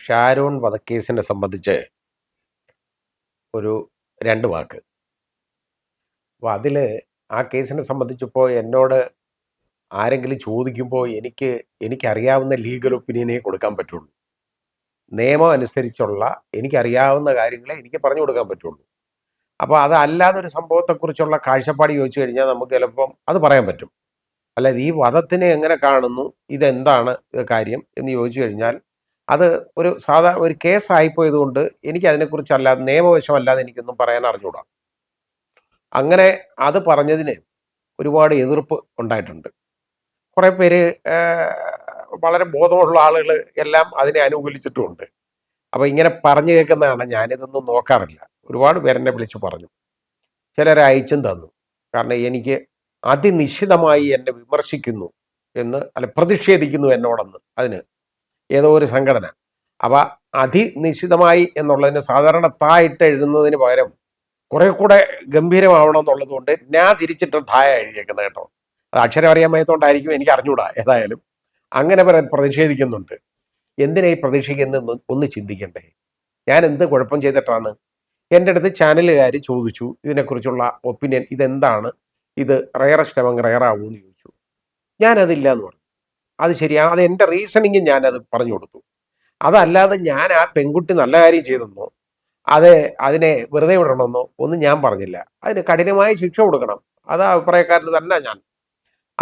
ഷാരോൺ വധക്കേസിനെ സംബന്ധിച്ച് ഒരു 2 വാക്ക്. അപ്പോൾ അതിൽ ആ കേസിനെ സംബന്ധിച്ചിപ്പോൾ എന്നോട് ആരെങ്കിലും ചോദിക്കുമ്പോൾ എനിക്കറിയാവുന്ന ലീഗൽ ഒപ്പീനിയനേ കൊടുക്കാൻ പറ്റുള്ളൂ. നിയമം അനുസരിച്ചുള്ള എനിക്കറിയാവുന്ന കാര്യങ്ങളെ എനിക്ക് പറഞ്ഞു കൊടുക്കാൻ പറ്റുള്ളൂ. അപ്പോൾ അതല്ലാതെ ഒരു സംഭവത്തെക്കുറിച്ചുള്ള കാഴ്ചപ്പാട് ചോദിച്ചു കഴിഞ്ഞാൽ നമുക്ക് ചിലപ്പം അത് പറയാൻ പറ്റും. അല്ലാതെ ഈ വധത്തിനെ എങ്ങനെ കാണുന്നു, ഇതെന്താണ് കാര്യം എന്ന് ചോദിച്ചു കഴിഞ്ഞാൽ അത് ഒരു കേസായിപ്പോയതുകൊണ്ട് എനിക്കതിനെക്കുറിച്ചല്ലാതെ നിയമവശമല്ലാതെ എനിക്കൊന്നും പറയാൻ അറിഞ്ഞൂടാ. അങ്ങനെ അത് പറഞ്ഞതിന് ഒരുപാട് എതിർപ്പ് ഉണ്ടായിട്ടുണ്ട്. കുറേ പേര് വളരെ ബോധമുള്ള ആളുകൾ എല്ലാം അതിനെ അനുകൂലിച്ചിട്ടുമുണ്ട്. അപ്പോൾ ഇങ്ങനെ പറഞ്ഞു കേൾക്കുന്നതാണ്. ഞാനിതൊന്നും നോക്കാറില്ല. ഒരുപാട് പേരെന്നെ വിളിച്ച് പറഞ്ഞു. ചിലർ അയച്ചും തന്നു. കാരണം എനിക്ക് അതിനിശിതമായി എന്നെ വിമർശിക്കുന്നു പ്രതിഷേധിക്കുന്നു എന്നോടെന്ന് അതിന് ഏതോ ഒരു സംഘടന. അപ്പോൾ അതിനിശിതമായി എന്നുള്ളതിന് സാധാരണ തായിട്ട് എഴുതുന്നതിന് പകരം കുറെ കൂടെ ഗംഭീരമാവണം എന്നുള്ളത് കൊണ്ട് ഞാൻ തിരിച്ചിട്ട് തായ എഴുതിയേക്കുന്നത് കേട്ടോ. അത് അക്ഷരം അറിയാൻ വയ്യത്തോണ്ടായിരിക്കും, എനിക്ക് അറിഞ്ഞൂടാ. ഏതായാലും അങ്ങനെ പ്രതിഷേധിക്കുന്നുണ്ട്. എന്തിനാ ഈ പ്രതിഷേധിക്കുന്നതെന്ന് ഒന്ന് ചിന്തിക്കണ്ടേ? ഞാൻ എന്ത് കുഴപ്പം ചെയ്തിട്ടാണ്? എൻ്റെ അടുത്ത് ചാനലുകാർ ചോദിച്ചു ഇതിനെക്കുറിച്ചുള്ള ഒപ്പീനിയൻ, ഇതെന്താണ്, ഇത് റയറസ്റ്റ് എമംഗ് റയർ ആവുമെന്ന് ചോദിച്ചു. ഞാനതില്ല എന്ന് പറഞ്ഞു. അത് ശരിയാണ്, അത് എൻ്റെ റീസണിങ് ഞാനത് പറഞ്ഞു കൊടുത്തു. അതല്ലാതെ ഞാൻ ആ പെൺകുട്ടി നല്ല കാര്യം ചെയ്തെന്നോ അതിനെ വെറുതെ വിടണമെന്നോ ഒന്നും ഞാൻ പറഞ്ഞില്ല. അതിന് കഠിനമായ ശിക്ഷ കൊടുക്കണം, അത് അഭിപ്രായക്കാരന് തന്നെ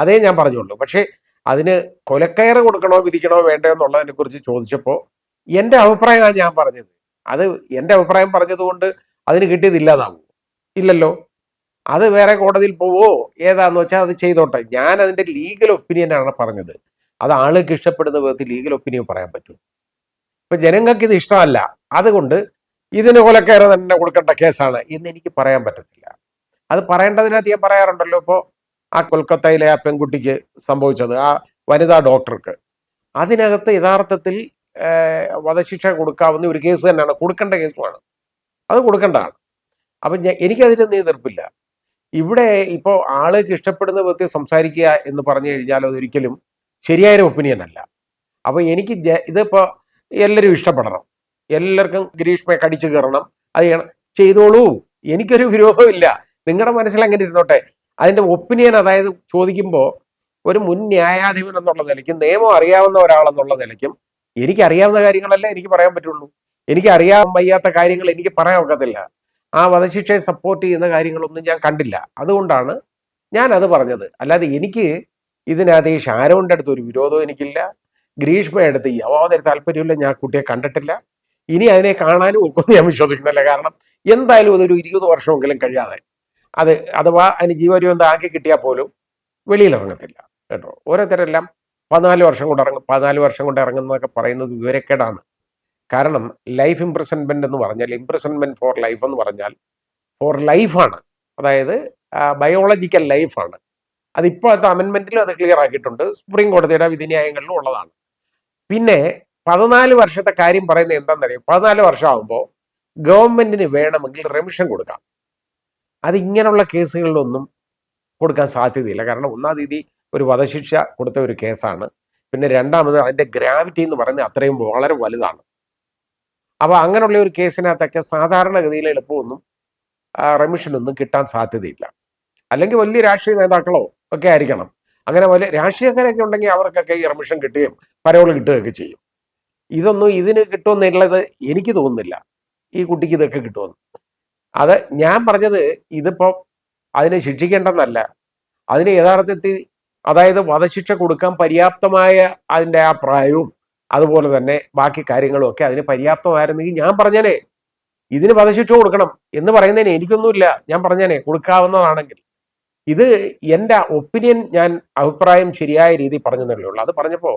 അതേ ഞാൻ പറഞ്ഞുള്ളൂ. പക്ഷേ അതിന് കൊലക്കയറ് കൊടുക്കണോ വിധിക്കണോ വേണ്ടോ എന്നുള്ളതിനെ കുറിച്ച് ചോദിച്ചപ്പോൾ എൻ്റെ അഭിപ്രായമാണ് ഞാൻ പറഞ്ഞത്. അത് എൻ്റെ അഭിപ്രായം പറഞ്ഞതുകൊണ്ട് അതിന് കിട്ടിയതില്ലാതാവും? ഇല്ലല്ലോ. അത് വേറെ കോടതിയിൽ പോവോ ഏതാന്ന് വെച്ചാൽ അത് ചെയ്തോട്ടെ. ഞാൻ അതിൻ്റെ ലീഗൽ ഒപ്പീനിയനാണ് പറഞ്ഞത്. അത് ആൾക്ക് ഇഷ്ടപ്പെടുന്ന വിധത്തിൽ ലീഗൽ ഒപ്പീനിയൻ പറയാൻ പറ്റും. ഇപ്പൊ ജനങ്ങൾക്ക് ഇത് ഇഷ്ടമല്ല, അതുകൊണ്ട് ഇതിന് കൊലക്കയറ് തന്നെ കൊടുക്കേണ്ട കേസാണ് എന്ന് എനിക്ക് പറയാൻ പറ്റത്തില്ല. അത് പറയേണ്ടതിനകത്ത് ഞാൻ പറയാറുണ്ടല്ലോ. ഇപ്പോൾ ആ കൊൽക്കത്തയിലെ ആ പെൺകുട്ടിക്ക് സംഭവിച്ചത്, ആ വനിതാ ഡോക്ടർക്ക്, അതിനകത്ത് യഥാർത്ഥത്തിൽ വധശിക്ഷ കൊടുക്കാവുന്ന ഒരു കേസ് തന്നെയാണ്, കൊടുക്കേണ്ട കേസുമാണ്, അത് കൊടുക്കേണ്ടതാണ്. അപ്പം എനിക്കതിനൊന്നും എതിർപ്പില്ല. ഇവിടെ ഇപ്പോൾ ആൾക്ക് ഇഷ്ടപ്പെടുന്ന വിധത്തിൽ സംസാരിക്കുക എന്ന് പറഞ്ഞു കഴിഞ്ഞാൽ അതൊരിക്കലും ശരിയായൊരു ഒപ്പീനിയൻ അല്ല. അപ്പോൾ എനിക്ക് ഇതിപ്പോൾ എല്ലാവരും ഇഷ്ടപ്പെടണം, എല്ലാവർക്കും ഗ്രീഷ്മയെ കടിച്ചു കയറണം, അത് ചെയ്തോളൂ, എനിക്കൊരു വിരോധമില്ല. നിങ്ങളുടെ മനസ്സിൽ അങ്ങനെ ഇരുന്നോട്ടെ. അതിൻ്റെ ഒപ്പീനിയൻ, അതായത് ചോദിക്കുമ്പോൾ ഒരു മുൻ ന്യായാധിപൻ എന്നുള്ള നിലയ്ക്കും നിയമം അറിയാവുന്ന ഒരാളെന്നുള്ള നിലയ്ക്കും എനിക്കറിയാവുന്ന കാര്യങ്ങളല്ലേ എനിക്ക് പറയാൻ പറ്റുള്ളൂ. എനിക്ക് അറിയാൻ വയ്യാത്ത കാര്യങ്ങൾ എനിക്ക് പറയാൻ ഒക്കത്തില്ല. ആ വധശിക്ഷയെ സപ്പോർട്ട് ചെയ്യുന്ന കാര്യങ്ങളൊന്നും ഞാൻ കണ്ടില്ല. അതുകൊണ്ടാണ് ഞാൻ അത് പറഞ്ഞത്. അല്ലാതെ എനിക്ക് ഇതിനകത്ത് ഈ ഷാരോണിൻ്റെ അടുത്ത് ഒരു വിരോധവും എനിക്കില്ല. ഗ്രീഷ്മയുടെ അടുത്ത് യാതൊരു താല്പര്യമില്ല. ഞാൻ കുട്ടിയെ കണ്ടിട്ടില്ല, ഇനി അതിനെ കാണാനും ഒക്കൊന്നും ഞാൻ വിശ്വസിക്കുന്നില്ല. കാരണം എന്തായാലും അതൊരു 20 വർഷമെങ്കിലും കഴിയാതെ അഥവാ അതിന് ജീവപര്യന്തം ആക്കി കിട്ടിയാൽ പോലും വെളിയിലിറങ്ങത്തില്ല കേട്ടോ. ഓരോരുത്തരെല്ലാം 14 വർഷം കൊണ്ട് 14 വർഷം കൊണ്ട് ഇറങ്ങുന്നതൊക്കെ പറയുന്നത് വിവരക്കേടാണ്. കാരണം ലൈഫ് ഇംപ്രിസൺമെന്റ് എന്ന് പറഞ്ഞാൽ, ഇംപ്രിസൺമെന്റ് ഫോർ ലൈഫ് എന്ന് പറഞ്ഞാൽ ഫോർ ലൈഫാണ്. അതായത് ബയോളജിക്കൽ ലൈഫാണ്. അതിപ്പോഴത്തെ അമെൻമെന്റിലും അത് ക്ലിയർ ആക്കിയിട്ടുണ്ട്, സുപ്രീം കോടതിയുടെ വിധിന്യായങ്ങളിലും ഉള്ളതാണ്. പിന്നെ 14 വർഷത്തെ കാര്യം പറയുന്നത് എന്താണെന്നറിയാം? 14 വർഷമാകുമ്പോൾ ഗവൺമെന്റിന് വേണമെങ്കിൽ റെമിഷൻ കൊടുക്കാം. അത് ഇങ്ങനെയുള്ള കേസുകളിലൊന്നും കൊടുക്കാൻ സാധ്യതയില്ല. കാരണം ഒന്നാം തീയതി ഒരു വധശിക്ഷ കൊടുത്ത ഒരു കേസാണ്. പിന്നെ രണ്ടാമത് അതിൻ്റെ ഗ്രാവിറ്റി എന്ന് പറയുന്നത് അത്രയും വളരെ വലുതാണ്. അപ്പോൾ അങ്ങനെയുള്ള ഒരു കേസിനകത്തൊക്കെ സാധാരണഗതിയിൽ എളുപ്പമൊന്നും റെമിഷനൊന്നും കിട്ടാൻ സാധ്യതയില്ല. അല്ലെങ്കിൽ വലിയ രാഷ്ട്രീയ നേതാക്കളോ ഒക്കെ ആയിരിക്കണം. അങ്ങനെ വലിയ രാഷ്ട്രീയക്കാരൊക്കെ ഉണ്ടെങ്കിൽ അവർക്കൊക്കെ ഈ റെമിഷൻ കിട്ടുകയും പരോൾ കിട്ടുകയൊക്കെ ചെയ്യും. ഇതിന് കിട്ടുമെന്നുള്ളത് എനിക്ക് തോന്നുന്നില്ല. ഈ കുട്ടിക്ക് ഇതൊക്കെ കിട്ടുമെന്ന്. അത് ഞാൻ പറഞ്ഞത്, ഇതിപ്പോൾ അതിനെ ശിക്ഷിക്കേണ്ടെന്നല്ല, അതിന് യഥാർത്ഥത്തിൽ അതായത് വധശിക്ഷ കൊടുക്കാൻ പര്യാപ്തമായ അതിൻ്റെ ആ പ്രായവും അതുപോലെ തന്നെ ബാക്കി കാര്യങ്ങളും ഒക്കെ അതിന് പര്യാപ്തമായിരുന്നെങ്കിൽ ഞാൻ പറഞ്ഞേനെ ഇതിന് വധശിക്ഷ കൊടുക്കണം എന്ന് പറയുന്നതിന് എനിക്കൊന്നുമില്ല. ഞാൻ പറഞ്ഞേനെ കൊടുക്കാവുന്നതാണെങ്കിൽ. ഇത് എൻ്റെ ഒപ്പീനിയൻ, ഞാൻ അഭിപ്രായം ശരിയായ രീതിയിൽ പറഞ്ഞതല്ലേ ഉള്ളൂ. അത് പറഞ്ഞപ്പോൾ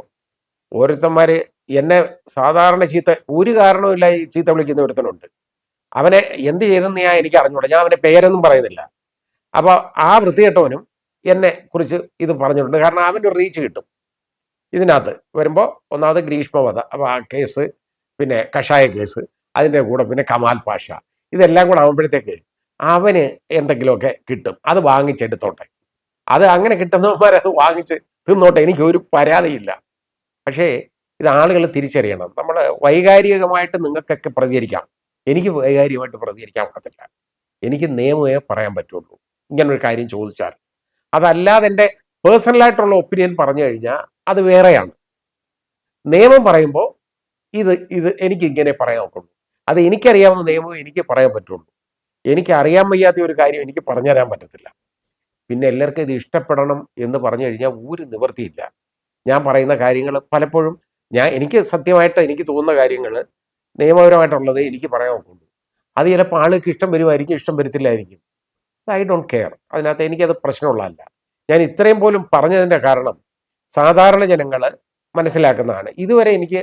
ഓരോരുത്തന്മാർ എന്നെ സാധാരണ ഒരു കാരണവുമില്ല ചീത്ത വിളിക്കുന്ന ഒരുത്തനുണ്ട്. അവനെ എന്ത് ചെയ്തെന്ന് എനിക്ക് അറിഞ്ഞൂടാ. ഞാൻ അവൻ്റെ പേരൊന്നും പറയുന്നില്ല. അപ്പോൾ ആ വൃത്തികെട്ടവനും എന്നെ കുറിച്ച് ഇത് പറഞ്ഞിട്ടുണ്ട്. കാരണം അവൻ്റെ ഒരു റീച്ച് കിട്ടും ഇതിനകത്ത് വരുമ്പോൾ. ഒന്നാമത് ഗ്രീഷ്മവധ ആ കേസ്, പിന്നെ കഷായ കേസ്, അതിൻ്റെ കൂടെ പിന്നെ കമാൽ പാഷ, ഇതെല്ലാം കൂടെ ആകുമ്പോഴത്തേക്ക് അവന് എന്തെങ്കിലുമൊക്കെ കിട്ടും. അത് വാങ്ങിച്ചെടുത്തോട്ടെ. അത് അങ്ങനെ കിട്ടുന്നവന്മാരത് വാങ്ങിച്ച് തിന്നോട്ടെ, എനിക്ക് ഒരു പരാതിയില്ല. പക്ഷേ ഇത് ആളുകൾ തിരിച്ചറിയണം. നമ്മൾ വൈകാരികമായിട്ട് നിങ്ങൾക്കൊക്കെ പ്രതികരിക്കാം. എനിക്ക് വൈകാരികമായിട്ട് പ്രതികരിക്കാൻ ഒക്കത്തില്ല. എനിക്ക് നിയമമേ പറയാൻ പറ്റുള്ളൂ ഇങ്ങനൊരു കാര്യം ചോദിച്ചാൽ. അതല്ലാതെ എൻ്റെ പേഴ്സണലായിട്ടുള്ള ഒപ്പീനിയൻ പറഞ്ഞു കഴിഞ്ഞാൽ അത് വേറെയാണ്. നിയമം പറയുമ്പോൾ ഇത് ഇത് എനിക്ക് ഇങ്ങനെ പറയാൻ ഒക്കുള്ളൂ. അത് എനിക്കറിയാവുന്ന നിയമമേ എനിക്ക് പറയാൻ പറ്റുള്ളൂ. എനിക്ക് അറിയാൻ വയ്യാത്ത ഒരു കാര്യം എനിക്ക് പറഞ്ഞു തരാൻ പറ്റത്തില്ല. പിന്നെ എല്ലാവർക്കും ഇത് ഇഷ്ടപ്പെടണം എന്ന് പറഞ്ഞു കഴിഞ്ഞാൽ ഒരു നിവൃത്തിയില്ല. ഞാൻ പറയുന്ന കാര്യങ്ങൾ പലപ്പോഴും എനിക്ക് സത്യമായിട്ട് എനിക്ക് തോന്നുന്ന കാര്യങ്ങൾ നിയമപരമായിട്ടുള്ളത് എനിക്ക് പറയാൻ ഒക്കുള്ളൂ. അത് ചിലപ്പോൾ ആൾക്ക് ഇഷ്ടം വരുമായിരിക്കും, ഇഷ്ടം വരത്തില്ലായിരിക്കും. I don't care. അതിനകത്ത് എനിക്കത് പ്രശ്നമുള്ളതല്ല. ഞാൻ ഇത്രയും പോലും പറഞ്ഞതിൻ്റെ കാരണം സാധാരണ ജനങ്ങൾ മനസ്സിലാക്കുന്നതാണ്. ഇതുവരെ എനിക്ക്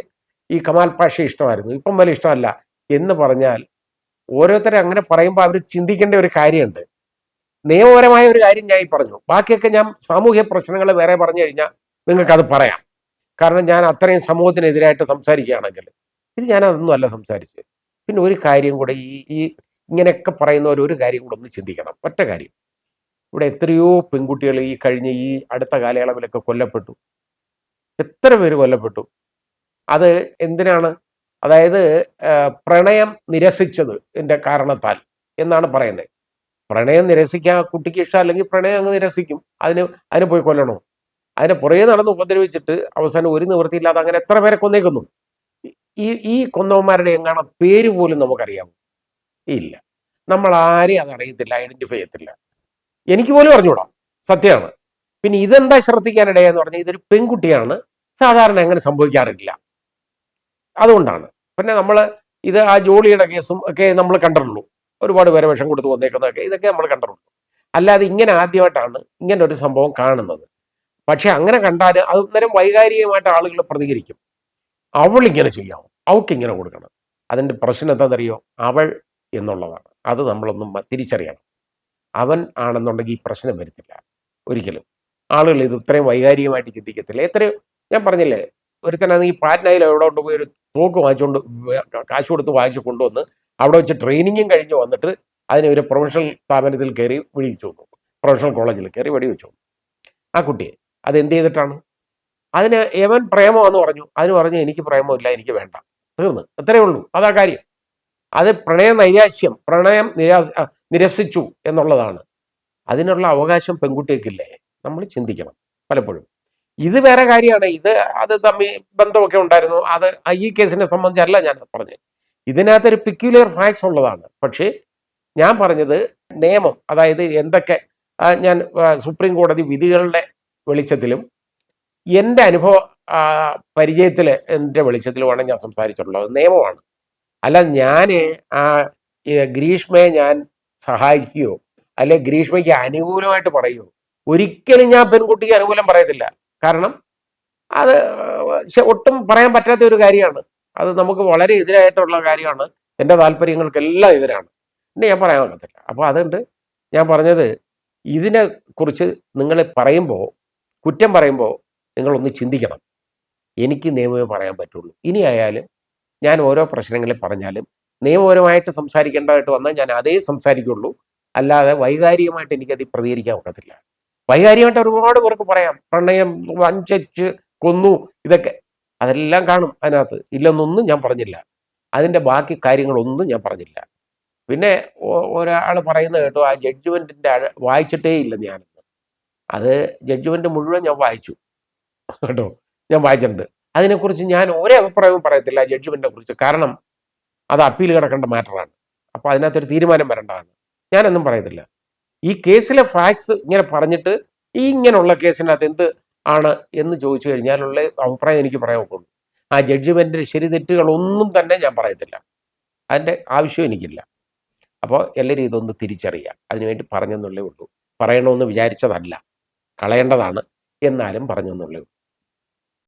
ഈ കമാൽ പാഷ ഇഷ്ടമായിരുന്നു, ഇപ്പം വലിയ ഇഷ്ടമല്ല എന്ന് പറഞ്ഞാൽ ഓരോരുത്തരെ അങ്ങനെ പറയുമ്പോൾ അവർ ചിന്തിക്കേണ്ട ഒരു കാര്യമുണ്ട്. നിയമപരമായ ഒരു കാര്യം ഞാൻ ഈ പറഞ്ഞു, ബാക്കിയൊക്കെ ഞാൻ സാമൂഹ്യ പ്രശ്നങ്ങൾ വേറെ പറഞ്ഞു കഴിഞ്ഞാൽ നിങ്ങൾക്കത് പറയാം. കാരണം ഞാൻ അത്രയും സമൂഹത്തിനെതിരായിട്ട് സംസാരിക്കുകയാണെങ്കിൽ ഇത് ഞാനതൊന്നും അല്ല സംസാരിച്ചത്. പിന്നെ ഒരു കാര്യം കൂടെ, ഈ ഇങ്ങനെയൊക്കെ പറയുന്നവർ ഒരു കാര്യം കൂടെ ഒന്ന് ചിന്തിക്കണം. ഒറ്റ കാര്യം, ഇവിടെ എത്രയോ പെൺകുട്ടികൾ ഈ കഴിഞ്ഞ ഈ അടുത്ത കാലയളവിലൊക്കെ കൊല്ലപ്പെട്ടു. എത്ര പേര് കൊല്ലപ്പെട്ടു? അത് എന്തിനാണ്? അതായത് പ്രണയം നിരസിച്ചത് എൻ്റെ കാരണത്താൽ എന്നാണ് പറയുന്നത്. പ്രണയം നിരസിക്കാൻ കുട്ടിക്ക് ഇഷ്ടം, അല്ലെങ്കിൽ പ്രണയം അങ്ങ് നിരസിക്കും. അതിന് പോയി കൊല്ലണോ? അതിനെ പുറകെ നടന്ന് ഉപദ്രവിച്ചിട്ട് അവസാനം ഒരു നിവൃത്തിയില്ലാതെ അങ്ങനെ എത്ര പേരെ കൊന്നേക്കുന്നു. ഈ കൊന്നവന്മാരുടെ എങ്ങാണ് പേര് പോലും നമുക്കറിയാമോ? ഇല്ല. നമ്മൾ ആരെയും അതറിയത്തില്ല, ഐഡന്റിഫൈ ചെയ്യത്തില്ല. എനിക്ക് പോലും അറിഞ്ഞൂടാ, സത്യമാണ്. പിന്നെ ഇതെന്താ ശ്രദ്ധിക്കാനിടയെന്ന് പറഞ്ഞാൽ ഇതൊരു പെൺകുട്ടിയാണ്, സാധാരണ അങ്ങനെ സംഭവിക്കാറില്ല. അതുകൊണ്ടാണ്. പിന്നെ നമ്മൾ ഇത് ആ ജോളിയുടെ കേസും ഒക്കെ നമ്മൾ കണ്ടിട്ടുള്ളൂ. ഒരുപാട് പേരെ വിഷം കൊടുത്ത് വന്നേക്കുന്നതൊക്കെ ഇതൊക്കെ നമ്മൾ കണ്ടിട്ടുള്ളൂ. അല്ലാതെ ഇങ്ങനെ ആദ്യമായിട്ടാണ് ഇങ്ങനെ ഒരു സംഭവം കാണുന്നത്. പക്ഷെ അങ്ങനെ കണ്ടാൽ അത് അന്നേരം വൈകാരികമായിട്ട് ആളുകൾ പ്രതികരിക്കും. അവളിങ്ങനെ ചെയ്യാമോ, അവൾക്കിങ്ങനെ കൊടുക്കണം. അതിൻ്റെ പ്രശ്നം എന്താണെന്നറിയോ? അവൾ എന്നുള്ളതാണ്. അത് നമ്മളൊന്നും തിരിച്ചറിയണം. അവൻ ആണെന്നുണ്ടെങ്കിൽ ഈ പ്രശ്നം വരത്തില്ല ഒരിക്കലും. ആളുകൾ ഇത് ഇത്രയും വൈകാരികമായിട്ട് ചിന്തിക്കത്തില്ല. എത്രയോ ഞാൻ പറഞ്ഞില്ലേ, ഒരുത്തനാണെങ്കിൽ പാറ്റ്നയിൽ എവിടെ കൊണ്ട് പോയി ഒരു തോക്ക് വാങ്ങിച്ചുകൊണ്ട് കാശ് കൊടുത്ത് വാങ്ങിച്ചു കൊണ്ടുവന്ന് അവിടെ വെച്ച് ട്രെയിനിങ്ങും കഴിഞ്ഞ് വന്നിട്ട് അതിന് ഒരു പ്രൊഫഷണൽ സ്ഥാപനത്തിൽ കയറി വെടിവെച്ചു വന്നു, പ്രൊഫഷണൽ കോളേജിൽ കയറി വെടിവെച്ചു വന്നു ആ കുട്ടിയെ. അതെന്ത് ചെയ്തിട്ടാണ്? അതിന് യവൻ പ്രേമമെന്ന് പറഞ്ഞു, അതിന് പറഞ്ഞു എനിക്ക് പ്രേമമില്ല, എനിക്ക് വേണ്ട, തീർന്ന്. അത്രയേ ഉള്ളൂ. അതാ കാര്യം. അത് പ്രണയം നിരസിച്ചു എന്നുള്ളതാണ്. അതിനുള്ള അവകാശം പെൺകുട്ടികൾക്കില്ലേ? നമ്മൾ ചിന്തിക്കണം പലപ്പോഴും. ഇത് വേറെ കാര്യമാണ്. അത് തമ്മിൽ ബന്ധമൊക്കെ ഉണ്ടായിരുന്നു. അത് ഈ കേസിനെ സംബന്ധിച്ചല്ല ഞാൻ പറഞ്ഞത്. ഇതിനകത്തൊരു പിക്യുലർ ഫാക്ട്സ് ഉള്ളതാണ്. പക്ഷേ ഞാൻ പറഞ്ഞത് നിയമം, അതായത് എന്തൊക്കെ ഞാൻ സുപ്രീം കോടതി വിധികളുടെ വെളിച്ചത്തിലും എൻ്റെ അനുഭവ പരിചയത്തിൽ എൻ്റെ വെളിച്ചത്തിലുമാണ് ഞാൻ സംസാരിച്ചിട്ടുള്ളത്. നിയമമാണ്. അല്ല ഞാൻ ഗ്രീഷ്മയെ ഞാൻ സഹായിക്കുകയോ അല്ലെ ഗ്രീഷ്മയ്ക്ക് അനുകൂലമായിട്ട് പറയുമോ? ഒരിക്കലും ഞാൻ പെൺകുട്ടിക്ക് അനുകൂലം പറയത്തില്ല. കാരണം അത് ഒട്ടും പറയാൻ പറ്റാത്ത ഒരു കാര്യമാണ്. അത് നമുക്ക് വളരെ എതിരായിട്ടുള്ള കാര്യമാണ്. എൻ്റെ താല്പര്യങ്ങൾക്കെല്ലാം എതിരാണ്. പിന്നെ ഞാൻ പറയാൻ പറ്റത്തില്ല. അപ്പോൾ അതുകൊണ്ട് ഞാൻ പറഞ്ഞത്, ഇതിനെ കുറിച്ച് നിങ്ങൾ പറയുമ്പോൾ, കുറ്റം പറയുമ്പോൾ നിങ്ങളൊന്ന് ചിന്തിക്കണം. എനിക്ക് നിയമമേ പറയാൻ പറ്റുള്ളൂ. ഇനി ആയാലും ഞാൻ ഓരോ പ്രശ്നങ്ങളിൽ പറഞ്ഞാലും നിയമപരമായിട്ട് സംസാരിക്കേണ്ടതായിട്ട് വന്നാൽ ഞാൻ അതേ സംസാരിക്കുള്ളൂ. അല്ലാതെ വൈകാരികമായിട്ട് എനിക്കത് പ്രതികരിക്കാൻ ഒക്കത്തില്ല. വൈകാരികമായിട്ട് ഒരുപാട് പേർക്ക് പറയാം, പ്രണയം വഞ്ചിച്ച് കൊന്നു, ഇതൊക്കെ അതെല്ലാം കാണും അതിനകത്ത്. ഇല്ലെന്നൊന്നും ഞാൻ പറഞ്ഞില്ല. അതിൻ്റെ ബാക്കി കാര്യങ്ങളൊന്നും ഞാൻ പറഞ്ഞില്ല. പിന്നെ ഒരാൾ പറയുന്നത് കേട്ടോ, ആ ജഡ്ജ്മെൻറ്റിൻ്റെ വായിച്ചിട്ടേ ഇല്ല ഞാനെന്ന്. അത് ജഡ്ജ്മെൻറ്റ് മുഴുവൻ ഞാൻ വായിച്ചു കേട്ടോ, ഞാൻ വായിച്ചിട്ടുണ്ട്. അതിനെക്കുറിച്ച് ഞാൻ ഒരേ അഭിപ്രായവും പറയത്തില്ല ജഡ്ജ്മെൻറ്റിനെ കുറിച്ച്. കാരണം അത് അപ്പീൽ കിടക്കേണ്ട മാറ്ററാണ്. അപ്പോൾ അതിനകത്തൊരു തീരുമാനം വരേണ്ടതാണ്. ഞാനൊന്നും പറയത്തില്ല. ഈ കേസിലെ ഫാക്ട്സ് ഇങ്ങനെ പറഞ്ഞിട്ട് ഈ ഇങ്ങനെയുള്ള കേസിനകത്ത് എന്ത് ആണ് എന്ന് ചോദിച്ചു കഴിഞ്ഞാലുള്ള അഭിപ്രായം എനിക്ക് പറയാൻ ഒക്കുള്ളൂ. ആ ജഡ്ജ്മെൻറ്റിൻ്റെ ശരി തെറ്റുകളൊന്നും തന്നെ ഞാൻ പറയത്തില്ല. അതിൻ്റെ ആവശ്യം എനിക്കില്ല. അപ്പോൾ എല്ലാവരും ഇതൊന്ന് തിരിച്ചറിയുക. അതിനുവേണ്ടി പറഞ്ഞെന്നുള്ളേ ഉള്ളൂ. പറയണമെന്ന് വിചാരിച്ചതല്ല, കളയേണ്ടതാണ്, എന്നാലും പറഞ്ഞെന്നുള്ളേ ഉള്ളൂ.